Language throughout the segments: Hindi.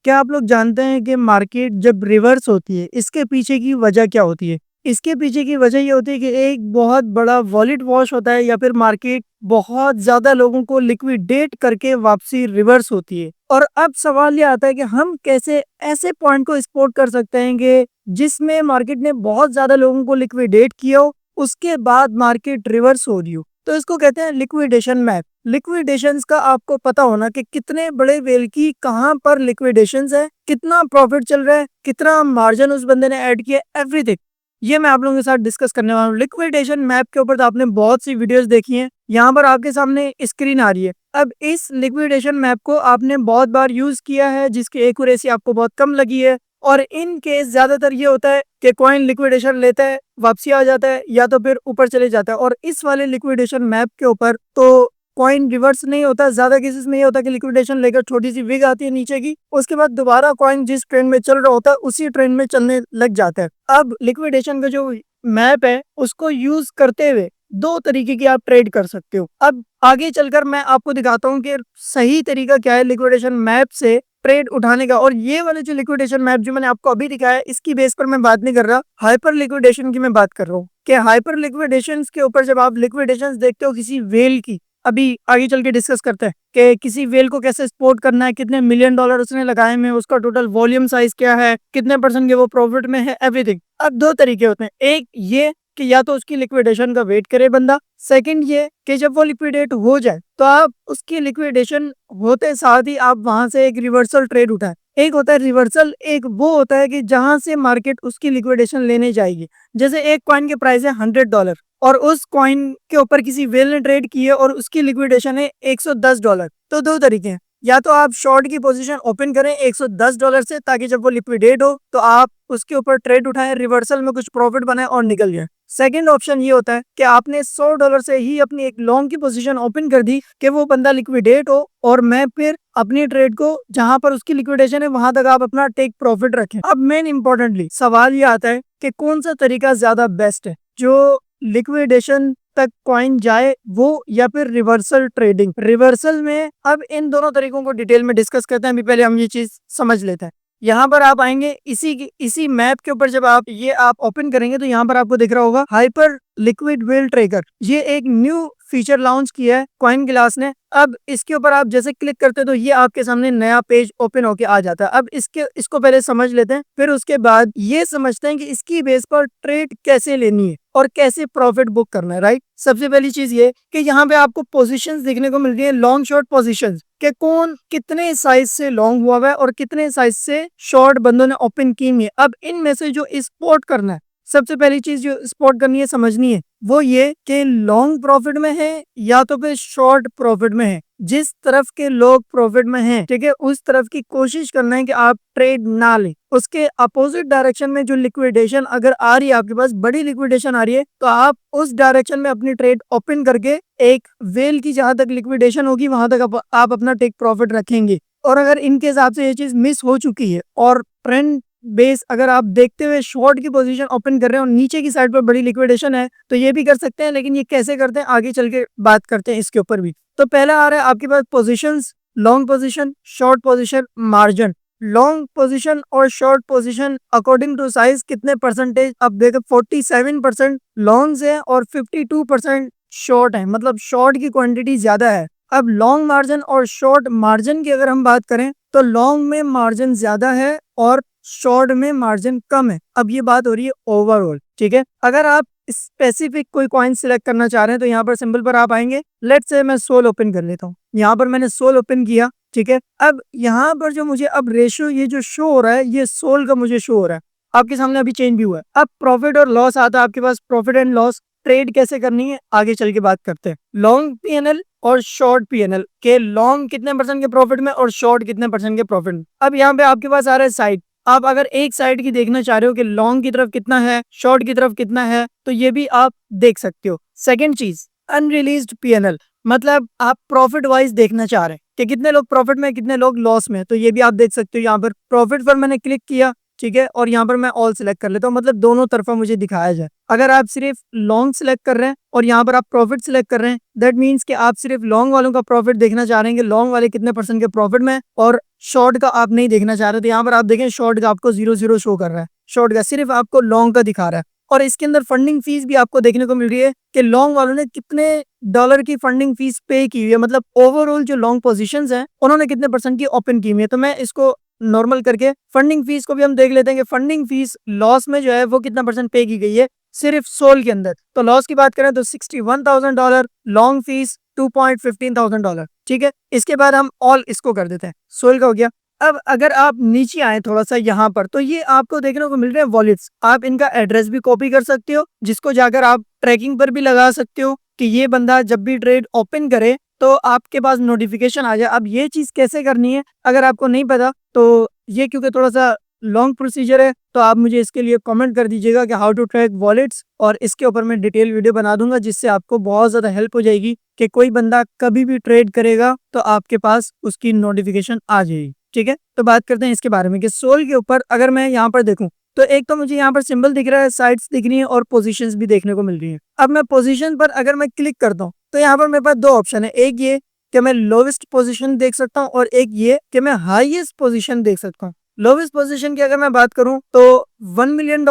क्या आप लोग जानते हैं कि मार्केट जब रिवर्स होती है, इसके पीछे की वजह क्या होती है? इसके पीछे की वजह ये होती है कि एक बहुत बड़ा वॉलेट वॉश होता है या फिर मार्केट बहुत ज़्यादा लोगों को लिक्विडेट करके वापसी रिवर्स होती है। और अब सवाल ये आता है कि हम कैसे ऐसे पॉइंट को स्पॉट कर सकते हैं कि जिसमें मार्केट ने बहुत ज़्यादा लोगों को लिक्विडेट किया हो, उसके बाद मार्केट रिवर्स हो रही हो। तो इसको कहते हैं लिक्विडेशन मैप। लिक्विडेशंस का आपको पता होना कि कितने बड़े वेल की कहाँ पर लिक्विडेशंस है, कितना प्रॉफिट चल रहा है, कितना मार्जिन उस बंदे ने ऐड किया, एवरीथिंग। ये मैं आप लोगों के साथ डिस्कस करने वाला हूँ। लिक्विडेशन मैप के ऊपर तो आपने बहुत सी वीडियोस देखी हैं। यहाँ पर आपके सामने स्क्रीन आ रही है। अब इस लिक्विडेशन मैप को आपने बहुत बार यूज किया है, जिसकी एक्यूरेसी आपको बहुत कम लगी है। और इन केस ज्यादातर ये होता है कि कॉइन लिक्विडेशन लेता है, वापसी आ जाता है, या तो फिर ऊपर चले जाता है। और इस वाले लिक्विडेशन मैप के ऊपर तो कॉइन रिवर्स नहीं होता। ज्यादा केसेस में ये होता है कि लिक्विडेशन लेकर छोटी सी विग आती है नीचे की, उसके बाद दोबारा कॉइन जिस ट्रेंड में चल रहा होता है उसी ट्रेंड में चलने लग जाता है। अब लिक्विडेशन का जो मैप है उसको यूज करते हुए दो तरीके की आप ट्रेड कर सकते हो। अब आगे चलकर मैं आपको दिखाता हूँ कि सही तरीका क्या है लिक्विडेशन मैप से ट्रेड उठाने का। और ये वाले जो लिक्विडेशन मैप जो मैंने आपको अभी दिखाया है, इसकी बेस पर मैं बात नहीं कर रहा, हाइपर लिक्विडेशन की मैं बात कर रहा हूँ। कि हाइपर लिक्विडेशन के ऊपर जब आप लिक्विडेशन देखते हो किसी वेल की, अभी आगे चल के डिस्कस करते हैं कि किसी वेल को कैसे सपोर्ट करना है, कितने मिलियन डॉलर उसने लगाए हैं, उसका टोटल वॉल्यूम साइज क्या है, कितने परसेंट के वो प्रॉफिट में है, एवरीथिंग। अब दो तरीके होते हैं, एक ये कि या तो उसकी लिक्विडेशन का वेट करे बंदा, सेकंड ये कि जब वो लिक्विडेट हो जाए तो आप उसकी लिक्विडेशन होते साथ ही आप वहां से एक रिवर्सल ट्रेड उठाएं। एक होता है रिवर्सल, एक वो होता है कि जहां से मार्केट उसकी लिक्विडेशन लेने जाएगी। जैसे एक कॉइन के प्राइस है $100 और उस कॉइन के ऊपर किसी वेल ने ट्रेड की है और उसकी लिक्विडेशन है $110। तो दो तरीके हैं, या तो आप शॉर्ट की पोजीशन ओपन करें $110 से, ताकि जब वो लिक्विडेट हो तो आप उसके ऊपर ट्रेड उठाएं, रिवर्सल में कुछ प्रॉफिट बनाएं और निकल जाए। सेकंड ऑप्शन ये होता है कि आपने $100 से ही अपनी एक लॉन्ग की पोजीशन ओपन कर दी कि वो बंदा लिक्विडेट हो और मैं फिर अपनी ट्रेड को जहां पर उसकी लिक्विडेशन है वहां तक आप अपना टेक प्रॉफिट रखें। अब मेन इंपॉर्टेंटली सवाल ये आता है कि कौन सा तरीका ज्यादा बेस्ट है, जो लिक्विडेशन तक कॉइन जाए वो, या फिर रिवर्सल ट्रेडिंग। रिवर्सल में अब इन दोनों तरीकों को डिटेल में डिस्कस करते हैं। अभी पहले हम ये चीज समझ लेते हैं। यहाँ पर आप आएंगे इसी मैप के ऊपर, जब आप ओपन करेंगे तो यहाँ पर आपको दिख रहा होगा हाइपर लिक्विड वेल ट्रेकर। ये एक न्यू फीचर लॉन्च किया है कॉइन ग्लास ने। अब इसके ऊपर आप जैसे क्लिक करते हैं तो ये आपके सामने नया पेज ओपन होके आ जाता है। अब इसको पहले समझ लेते हैं, फिर उसके बाद ये समझते हैं कि इसकी बेस पर ट्रेड कैसे लेनी है और कैसे प्रॉफिट बुक करना है। राइट, सबसे पहली चीज ये कि यहाँ पे आपको पोजीशंस देखने को मिल रही है, लॉन्ग शॉर्ट पोजीशंस, कि कौन कितने साइज से लॉन्ग हुआ है और कितने साइज से शॉर्ट बंदों ने ओपन की है। अब इनमें से जो स्पॉट करना है, सबसे पहली चीज जो स्पॉट करनी है, समझनी है, वो ये कि लॉन्ग प्रॉफिट में है या तो फिर शॉर्ट प्रॉफिट में है। जिस तरफ के लोग प्रॉफिट में हैं, ठीक है, उस तरफ की कोशिश करना है कि आप ट्रेड ना लें। उसके अपोजिट डायरेक्शन में जो लिक्विडेशन अगर आ रही है, आपके पास बड़ी लिक्विडेशन आ रही है, तो आप उस डायरेक्शन में अपनी ट्रेड ओपन करके एक वेल की जहां तक लिक्विडेशन होगी वहां तक आप अपना टेक प्रॉफिट रखेंगे। और अगर इनके हिसाब से ये चीज मिस हो चुकी है और ट्रेंड बेस अगर आप देखते हुए शॉर्ट की पोजीशन ओपन कर रहे हैं और नीचे की साइड पर बड़ी लिक्विडेशन है, तो ये भी कर सकते हैं। लेकिन ये कैसे करते हैं आगे चल के बात करते हैं इसके ऊपर भी। तो पहला आ रहा है आपके पास positions, long position, short position, margin. Long position और short position according to size कितने परसेंटेज, अब देखो 47% लॉन्ग है और 52% शॉर्ट है, मतलब शॉर्ट की क्वांटिटी ज्यादा है। अब लॉन्ग मार्जिन और शॉर्ट मार्जिन की अगर हम बात करें तो लॉन्ग में मार्जिन ज्यादा है और शॉर्ट में मार्जिन कम है। अब ये बात हो रही है ओवरऑल, ठीक है। अगर आप स्पेसिफिक कोई कॉइन सिलेक्ट करना चाह रहे हैं तो यहाँ पर सिंबल पर आप आएंगे। लेट्स से मैं सोल ओपन कर लेता हूँ। यहाँ पर मैंने सोल ओपन किया, ठीक है। अब यहाँ पर जो मुझे अब रेशियो ये जो शो हो रहा है, ये सोल का मुझे शो हो रहा है, आपके सामने अभी चेंज भी हुआ है। अब प्रॉफिट और लॉस आता है आपके पास, प्रॉफिट एंड लॉस ट्रेड कैसे करनी है आगे चल के बात करते हैं। लॉन्ग पीएनएल और शॉर्ट पीएनएल के, लॉन्ग कितने परसेंट के प्रॉफिट में और शॉर्ट कितने परसेंट के प्रॉफिट में। अब यहाँ पे आपके पास आ रहा है साइड। आप अगर एक साइड की देखना चाह रहे हो कि लॉन्ग की तरफ कितना है, शॉर्ट की तरफ कितना है, तो ये भी आप देख सकते हो। सेकंड चीज, अनरिलीज्ड पीएनएल, मतलब आप प्रॉफिट वाइज देखना चाह रहे हैं कि कितने लोग प्रॉफिट में कितने लोग लॉस में, तो ये भी आप देख सकते हो। यहाँ पर प्रॉफिट पर मैंने क्लिक किया ठीक है, और यहाँ पर मैं ऑल सिलेक्ट कर लेता हूँ, मतलब दोनों तरफा मुझे दिखाया जाए। अगर आप सिर्फ लॉन्ग सिलेक्ट कर रहे हैं और यहाँ पर आप प्रॉफिट सिलेक्ट कर रहे हैं, दैट मीन्स कि आप सिर्फ लॉन्ग वालों का प्रॉफिट देखना चाह रहे हैं कि लॉन्ग वाले कितने % के प्रॉफिट में, और शॉर्ट का आप नहीं देखना चाह रहे। तो यहाँ पर आप देखें शॉर्ट का आपको 0 शो कर रहा है, शॉर्ट का सिर्फ आपको लॉन्ग का दिखा रहा है। और इसके अंदर फंडिंग फीस भी आपको देखने को मिल रही है कि लॉन्ग वालों ने कितने डॉलर की फंडिंग फीस पे की हुई है, मतलब ओवरऑल जो लॉन्ग पोजीशंस हैं उन्होंने कितने % की ओपन की हुई है। तो मैं इसको नॉर्मल करके फंडिंग फीस को भी हम देख लेते हैं कि फंडिंग फीस लॉस में जो है वो कितना % पे की गई है सिर्फ सोल के अंदर। तो लॉस की बात करें तो $61,000, लॉन्ग फीस $2.15,000, ठीक है। इसके बाद हम ऑल इसको कर देते हैं, सोल का हो गया। अब अगर आप नीचे आए थोड़ा सा यहाँ पर, तो ये आपको देखने को मिल रहे हैं वॉलेट्स। आप इनका एड्रेस भी कॉपी कर सकते हो, जिसको जाकर आप ट्रैकिंग पर भी लगा सकते हो कि ये बंदा जब भी ट्रेड ओपन करे तो आपके पास नोटिफिकेशन आ जाए। अब ये चीज कैसे करनी है अगर आपको नहीं पता, तो ये क्योंकि थोड़ा सा लॉन्ग प्रोसीजर है, तो आप मुझे इसके लिए कमेंट कर दीजिएगा कि हाउ टू ट्रैक वॉलेट्स, और इसके ऊपर मैं डिटेल वीडियो बना दूंगा, जिससे आपको बहुत ज्यादा हेल्प हो जाएगी कि कोई बंदा कभी भी ट्रेड करेगा तो आपके पास उसकी नोटिफिकेशन आ जाएगी, ठीक है। तो बात करते हैं इसके बारे में कि सोल के ऊपर अगर मैं यहाँ पर देखूं तो एक तो मुझे यहाँ पर सिंबल दिख रहा है, साइड्स दिख रही है और पोजीशंस भी देखने को मिल रही है। अब मैं पोजीशन पर अगर मैं क्लिक करता हूँ तो यहाँ पर मेरे पास दो ऑप्शन है, एक ये कि मैं लोवेस्ट पोजीशन देख सकता हूँ और एक ये कि मैं हाईएस्ट पोजीशन देख सकता हूँ। लोवेस्ट पोजीशन की अगर मैं बात करूं तो $1 मिलियन,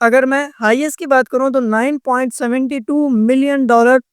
अगर मैं हाईएस्ट की बात करूं तो $9.72 मिलियन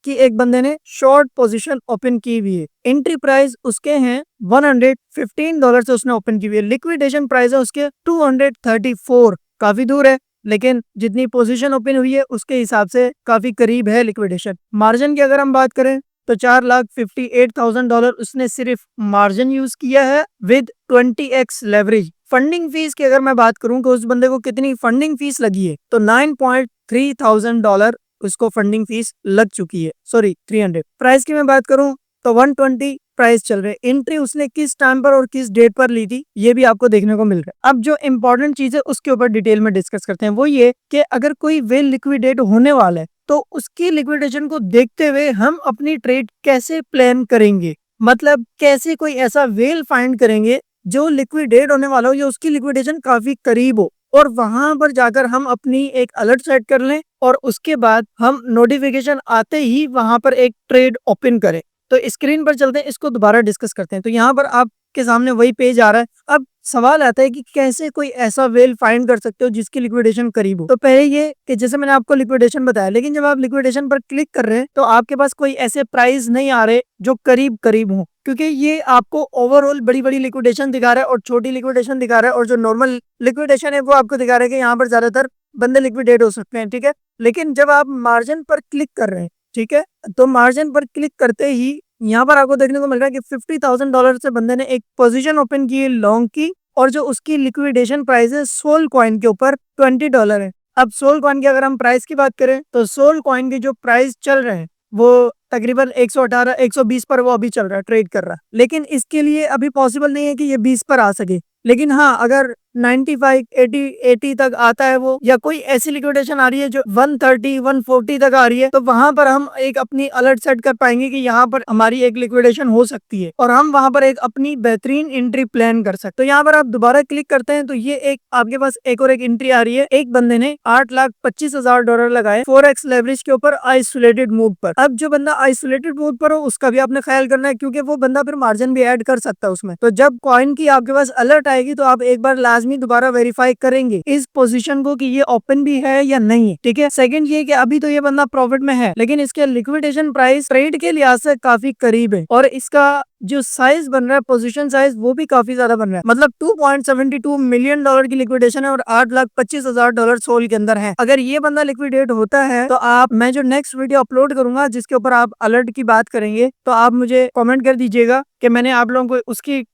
की एक बंदे ने शॉर्ट पोजीशन ओपन की हुई है। एंट्री प्राइस उसके हैं $115 से उसने ओपन की हुई है। लिक्विडेशन प्राइस है उसके 234, काफी दूर है, लेकिन जितनी पोजीशन ओपन हुई है उसके हिसाब से काफी करीब है लिक्विडेशन। मार्जिन की अगर हम बात करें तो $4,58,000 उसने सिर्फ मार्जिन यूज किया है with 20x leverage. Funding fees की अगर मैं बात करूं कि उस बंदे को कितनी फंडिंग फीस लगी है तो $9.3,000 उसको फंडिंग फीस लग चुकी है, सॉरी 300। प्राइस की मैं बात करूं तो 120 प्राइस चल रहे। एंट्री उसने किस टाइम पर और किस डेट पर ली थी ये भी आपको देखने को मिल रहा है। अब जो इंपॉर्टेंट चीज है उसके ऊपर डिटेल में डिस्कस करते हैं, वो ये कि अगर कोई वेल लिक्विडेट होने वाला है तो उसकी लिक्विडेशन को देखते हुए हम अपनी ट्रेड कैसे प्लान करेंगे, मतलब कैसे कोई ऐसा वेल फाइंड करेंगे जो लिक्विडेट होने वाला हो या उसकी लिक्विडेशन काफी करीब हो, और वहां पर जाकर हम अपनी एक अलर्ट सेट कर लें और उसके बाद हम नोटिफिकेशन आते ही वहां पर एक ट्रेड ओपन करें। तो स्क्रीन पर चलते हैं, इसको दोबारा डिस्कस करते हैं। तो यहाँ पर आपके सामने वही पेज आ रहा है। अब सवाल आता है कि कैसे कोई ऐसा वेल फाइंड कर सकते हो जिसकी लिक्विडेशन करीब हो। तो पहले ये कि जैसे मैंने आपको लिक्विडेशन बताया, लेकिन जब आप लिक्विडेशन पर क्लिक कर रहे हैं तो आपके पास कोई ऐसे प्राइस नहीं आ रहे जो करीब करीब हो, क्योंकि ये आपको ओवरऑल बड़ी बड़ी लिक्विडेशन दिखा रहा है और छोटी लिक्विडेशन दिखा रहा है, और जो नॉर्मल लिक्विडेशन है वो आपको दिखा रहा है कि यहाँ पर ज्यादातर बंदे लिक्विडेट हो सकते हैं, ठीक है। लेकिन जब आप मार्जिन पर क्लिक कर रहे हैं, ठीक है, तो मार्जिन पर क्लिक करते ही यहाँ पर आपको देखने को मिल रहा है कि $50,000 से बंदे ने एक पोजीशन ओपन की है लॉन्ग की, और जो उसकी लिक्विडेशन प्राइस है सोल कॉइन के ऊपर $20 है। अब सोल कॉइन की अगर हम प्राइस की बात करें तो सोल कॉइन की जो प्राइस चल रहे हैं वो तकरीबन 118 120 पर वो अभी चल रहा है, ट्रेड कर रहा है। लेकिन इसके लिए अभी पॉसिबल नहीं है कि ये 20 पर आ सके, लेकिन हाँ अगर 95 80 तक आता है वो, या कोई ऐसी लिक्विडेशन आ रही है जो 130 140 तक आ रही है, तो वहां पर हम एक अपनी अलर्ट सेट कर पाएंगे कि यहाँ पर हमारी एक लिक्विडेशन हो सकती है और हम वहां पर एक अपनी बेहतरीन एंट्री प्लान कर सकते। तो यहाँ पर आप दोबारा क्लिक करते हैं तो ये एक आपके पास एक और एक एंट्री आ रही है। एक बंदे ने $8,25,000 लगाए 4x लेवरेज के ऊपर आइसोलेटेड मूव पर। अब जो बंदा आइसोलेटेड मूव पर हो उसका भी आपने ख्याल करना है, क्योंकि वो बंदा फिर मार्जिन भी ऐड कर सकता है उसमें। तो जब कॉइन की आपके पास अलर्ट आएगी तो आप एक बार लाजमी दोबारा वेरीफाई करेंगे इस पोजीशन को कि ये ओपन भी है या नहीं है, ठीक है। सेकंड ये कि अभी तो ये बंदा प्रॉफिट में है, लेकिन इसके लिक्विडेशन प्राइस ट्रेड के लिहाज से काफी करीब है, और इसका जो साइज बन रहा है पोजीशन साइज वो भी काफी ज्यादा बन रहा है, मतलब $2.72 मिलियन की लिक्विडेशन है और $8,25,000 सोल के अंदर है। अगर ये बंदा लिक्विडेट होता है तो आप, मैं जो नेक्स्ट वीडियो अपलोड करूंगा जिसके ऊपर आप अलर्ट की बात करेंगे, तो आप मुझे कमेंट कर दीजिएगा कि मैंने आप लोगों को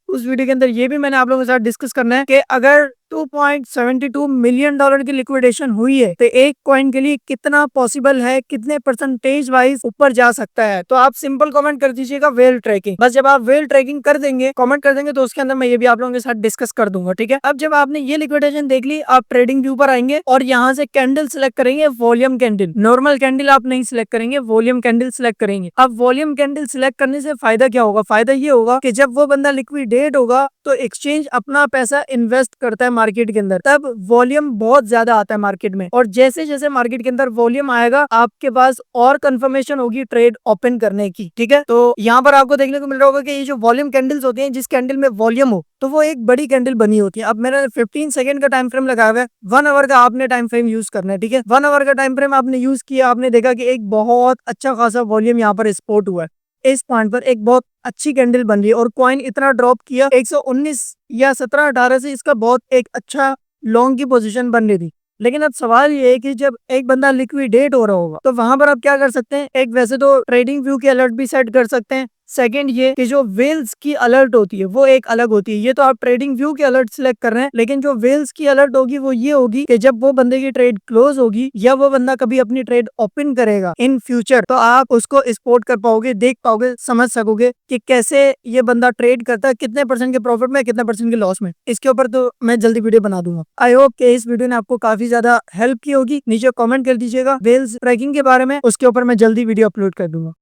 उस वीडियो के अंदर ये भी मैंने आप लोगों के साथ डिस्कस करना है कि अगर $2.72 मिलियन की लिक्विडेशन हुई है तो एक कॉइन के लिए कितना पॉसिबल है, कितने परसेंटेज वाइज ऊपर जा सकता है। तो आप सिंपल कमेंट कर दीजिएगा वेल ट्रैकिंग। बस जब आप वेल ट्रैकिंग कर देंगे, कमेंट कर देंगे, तो उसके अंदर मैं ये भी आप लोगों के साथ डिस्कस कर दूंगा, ठीक है। अब जब आपने ये लिक्विडेशन देख ली, आप ट्रेडिंग व्यू पर आएंगे और यहाँ से कैंडल सिलेक्ट करेंगे, वॉल्यूम कैंडल। नॉर्मल कैंडल आप नहीं सिलेक्ट करेंगे, वॉल्यूम कैंडल सिलेक्ट करेंगे। अब वॉल्यूम कैंडल सिलेक्ट करने से फायदा क्या होगा? फायदा ये होगा कि जब वो बंदा लिक्विडेट होगा तो एक्सचेंज अपना पैसा इन्वेस्ट करता है मार्केट के अंदर, तब वॉल्यूम बहुत ज्यादा आता है मार्केट में। और जैसे जैसे मार्केट के अंदर वॉल्यूम आएगा, आपके पास और कंफर्मेशन होगी ट्रेड ओपन करने की। ठीक है, तो यहाँ पर आपको देखने को मिल रहा होगा कि ये जो वॉल्यूम कैंडल्स होती हैं, जिस कैंडल में वॉल्यूम हो तो वो एक बड़ी कैंडल बनी होती है। अब मैंने 15 सेकंड का टाइम फ्रेम लगाया हुआ है, 1 आवर का आपने टाइम फ्रेम यूज करना है। ठीक है, 1 आवर का टाइम फ्रेम आपने यूज किया, आपने देखा कि एक बहुत अच्छा खासा वॉल्यूम यहाँ पर स्पॉट हुआ है। इस पॉइंट पर एक बहुत अच्छी कैंडल बन रही है और कॉइन इतना ड्रॉप किया, 119 या 17-18 से इसका बहुत एक अच्छा लॉन्ग की पोजीशन बन रही थी। लेकिन अब सवाल ये है कि जब एक बंदा लिक्विडेट हो रहा होगा तो वहां पर आप क्या कर सकते हैं, एक वैसे तो ट्रेडिंग व्यू की अलर्ट भी सेट कर सकते हैं। सेकंड ये कि जो वेल्स की अलर्ट होती है वो एक अलग होती है। ये तो आप ट्रेडिंग व्यू की अलर्ट सिलेक्ट कर रहे हैं, लेकिन जो वेल्स की अलर्ट होगी वो ये होगी कि जब वो बंदे की ट्रेड क्लोज होगी या वो बंदा कभी अपनी ट्रेड ओपन करेगा इन फ्यूचर, तो आप उसको स्पॉट कर पाओगे, देख पाओगे, समझ सकोगे कि कैसे ये बंदा ट्रेड करता है, कितने परसेंट के प्रॉफिट में, कितने परसेंट के लॉस में। इसके ऊपर तो मैं जल्दी वीडियो बना दूंगा। आई होप कि इस वीडियो ने आपको काफी ज्यादा हेल्प की होगी। नीचे कमेंट कर दीजिएगा वेल्स ट्रैकिंग के बारे में, उसके ऊपर मैं जल्दी वीडियो अपलोड कर दूंगा।